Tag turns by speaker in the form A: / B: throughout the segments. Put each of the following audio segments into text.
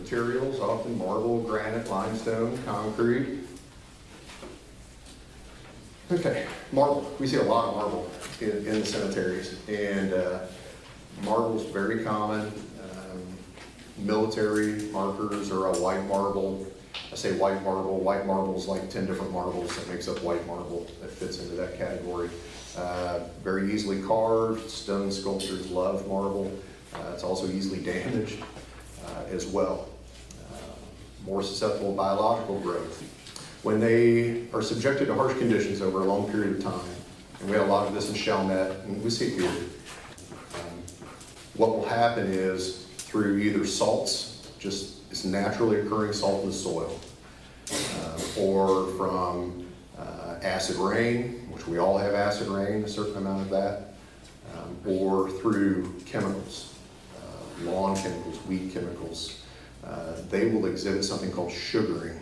A: materials, often marble, granite, limestone, concrete. Okay, marble. We see a lot of marble in the cemeteries, and marble is very common. Military markers are a white marble. I say white marble. White marble is like 10 different marbles that makes up white marble that fits into that category. Very easily carved. Stone sculptors love marble. It's also easily damaged as well. More susceptible to biological growth. When they are subjected to harsh conditions over a long period of time, and we have a lot of this in Chalmette, and we see it here, what will happen is through either salts, just this naturally occurring salt in the soil, or from acid rain, which we all have acid rain, a certain amount of that, or through chemicals, lawn chemicals, weed chemicals. They will exhibit something called sugaring.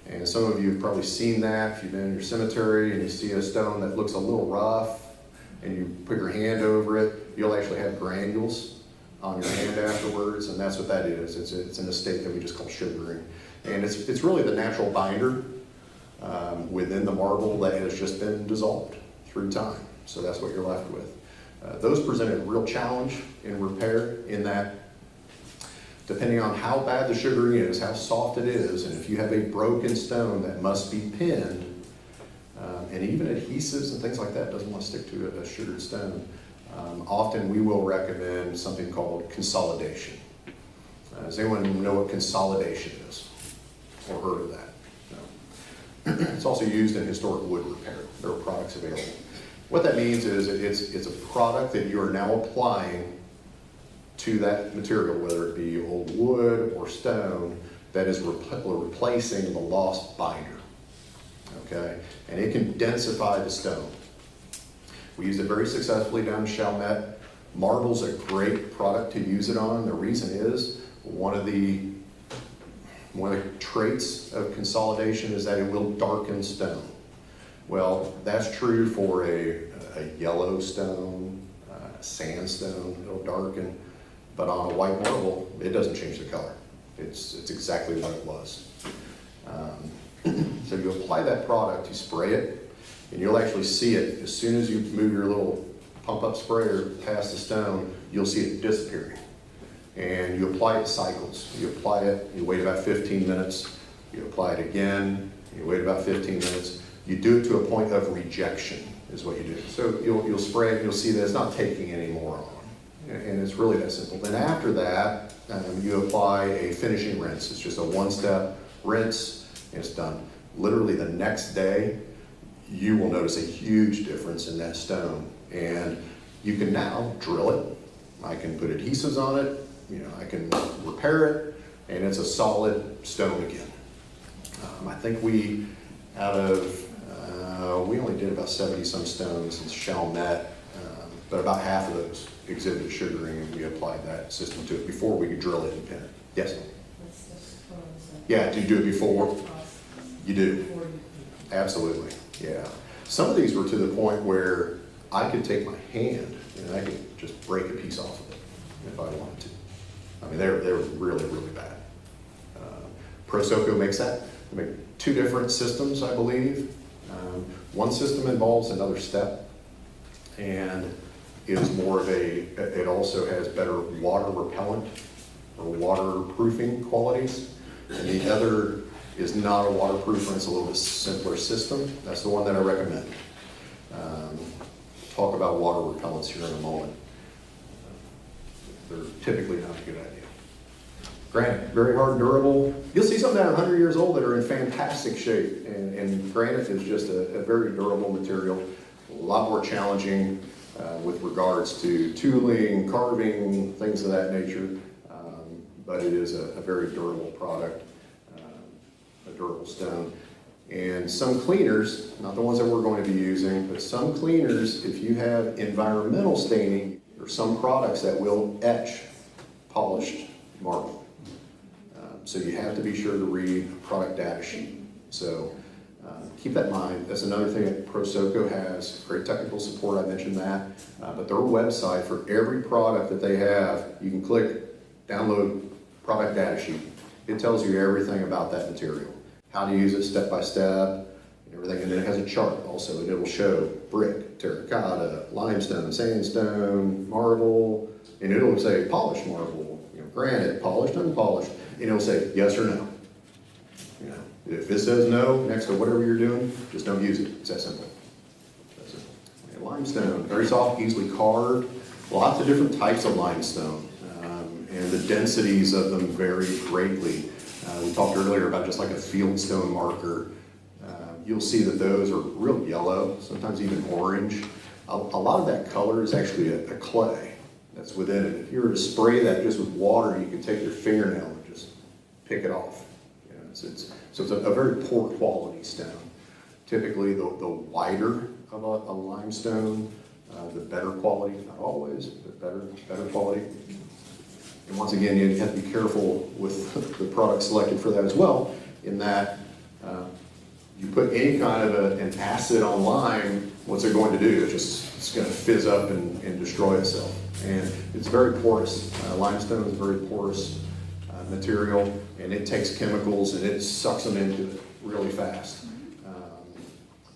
A: And some of you have probably seen that if you've been in your cemetery and you see a stone that looks a little rough and you put your hand over it, you'll actually have granules on your hand afterwards, and that's what that is. It's in a state that we just call sugaring. And it's really the natural binder within the marble that has just been dissolved through time. So that's what you're left with. Those present a real challenge in repair in that depending on how bad the sugaring is, how soft it is, and if you have a broken stone that must be pinned, and even adhesives and things like that doesn't want to stick to a sugared stone, often we will recommend something called consolidation. Does anyone know what consolidation is or heard of that? No. It's also used in historic wood repair. There are products available. What that means is it's a product that you are now applying to that material, whether it be old wood or stone, that is replacing the lost binder, okay? And it can densify the stone. We use it very successfully down in Chalmette. Marble's a great product to use it on. The reason is, one of the traits of consolidation is that it will darken stone. Well, that's true for a yellow stone, sandstone, it'll darken. But on a white marble, it doesn't change the color. It's exactly what it was. So you apply that product, you spray it, and you'll actually see it as soon as you move your little pump-up sprayer past the stone, you'll see it disappearing. And you apply it cycles. You apply it, you wait about 15 minutes, you apply it again, you wait about 15 minutes. You do it to a point of rejection is what you do. So you'll spray it, you'll see that it's not taking any more on. And it's really that simple. Then after that, you apply a finishing rinse. It's just a one-step rinse, and it's done. Literally the next day, you will notice a huge difference in that stone. And you can now drill it. I can put adhesives on it. I can repair it, and it's a solid stone again. I think we only did about 70-some stones in Chalmette, but about half of those exhibited sugaring, and we applied that system to it before we could drill it and pin it. Yes? Yeah, do you do it before? You do? Absolutely, yeah. Some of these were to the point where I could take my hand and I could just break a piece off of it if I wanted to. I mean, they're really, really bad. Prosoco makes that. They make two different systems, I believe. One system involves another step, and is more of it also has better water repellent or waterproofing qualities. And the other is not a waterproof, and it's a little bit simpler system. That's the one that I recommend. Talk about water repellents here in a moment. They're typically not a good idea. Granite, very hard and durable. You'll see some that are 100 years old that are in fantastic shape, and granite is just a very durable material, a lot more challenging with regards to tooling, carving, things of that nature, but it is a very durable product, a durable stone. And some cleaners, not the ones that we're going to be using, but some cleaners, if you have environmental staining, or some products that will etch polished marble. So you have to be sure to read a product data sheet. So keep that in mind. That's another thing that Prosoco has, great technical support, I mentioned that. But their website, for every product that they have, you can click, download product data sheet. It tells you everything about that material, how to use it step by step, and everything. And then it has a chart also, and it will show brick, terracotta, limestone, sandstone, marble, and it'll say polished marble, granite, polished, unpolished, and it'll say yes or no. If it says no next to whatever you're doing, just don't use it. It's that simple. That's it. And limestone, very soft, easily carved. Lots of different types of limestone, and the densities of them vary greatly. We talked earlier about just like a fieldstone marker. You'll see that those are real yellow, sometimes even orange. A lot of that color is actually a clay that's within it. If you were to spray that just with water, you could take your fingernail and just pick it off. So it's a very poor quality stone. Typically, the whiter of a limestone, the better quality, not always, but better quality. And once again, you have to be careful with the product selected for that as well, in that you put any kind of an acid on lime, what's it going to do? It's going to fizz up and destroy itself. And it's very porous. Limestone is a very porous material, and it takes chemicals and it sucks them into it really fast.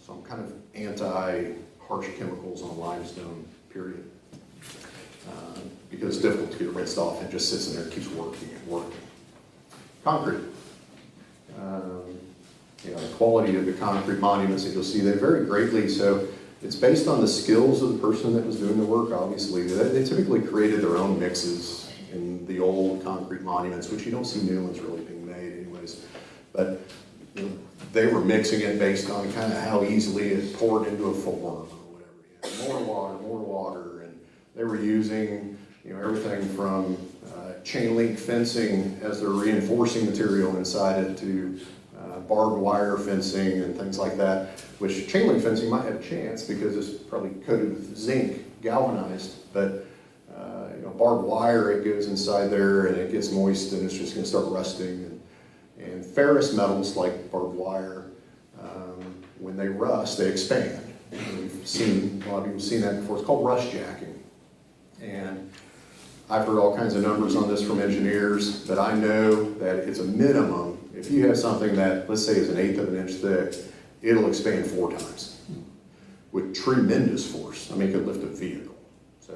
A: So I'm kind of anti-harsh chemicals on limestone, period. Because it's difficult to get it rinsed off, and it just sits in there and keeps working and working. Concrete. The quality of the concrete monuments that you'll see, they vary greatly. So it's based on the skills of the person that was doing the work, obviously. They typically created their own mixes in the old concrete monuments, which you don't see new ones really being made anyways. But they were mixing it based on kind of how easily it poured into a form or whatever. More water, and they were using everything from chain link fencing as their reinforcing material inside it to barbed wire fencing and things like that, which chain link fencing might have a chance because it's probably coated with zinc, galvanized, but barbed wire, it goes inside there and it gets moist and it's just going to start rusting. And ferrous metals like barbed wire, when they rust, they expand. And we've seen, a lot of people have seen that before. It's called rust jacking. And I've heard all kinds of numbers on this from engineers, but I know that it's a minimum. If you have something that, let's say, is 1/8 of an inch thick, it'll expand 4 times with tremendous force. I mean, it could lift a vehicle. So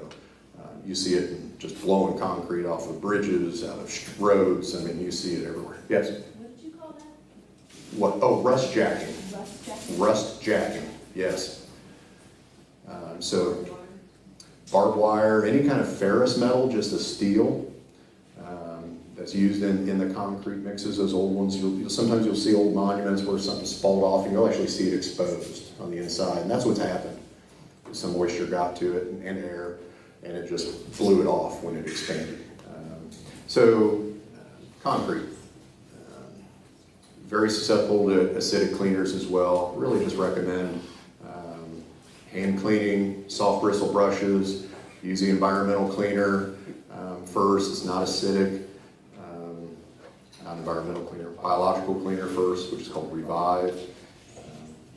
A: you see it in just blowing concrete off of bridges, out of roads. I mean, you see it everywhere. Yes?
B: What did you call that?
A: What? Oh, rust jacking.
B: Rust jacking?
A: Rust jacking, yes. So barbed wire, any kind of ferrous metal, just a steel, that's used in the concrete mixes, those old ones. Sometimes you'll see old monuments where something's spalled off and you'll actually see it exposed on the inside, and that's what's happened. Some moisture got to it and air, and it just blew it off when it expanded. Concrete. Very susceptible to acidic cleaners as well. Really just recommend hand cleaning, soft bristle brushes, use the environmental cleaner first. It's not acidic. Not environmental cleaner, biological cleaner first, which is called Revive.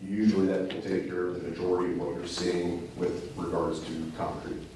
A: Usually that will take care of the majority of what you're seeing with regards to concrete.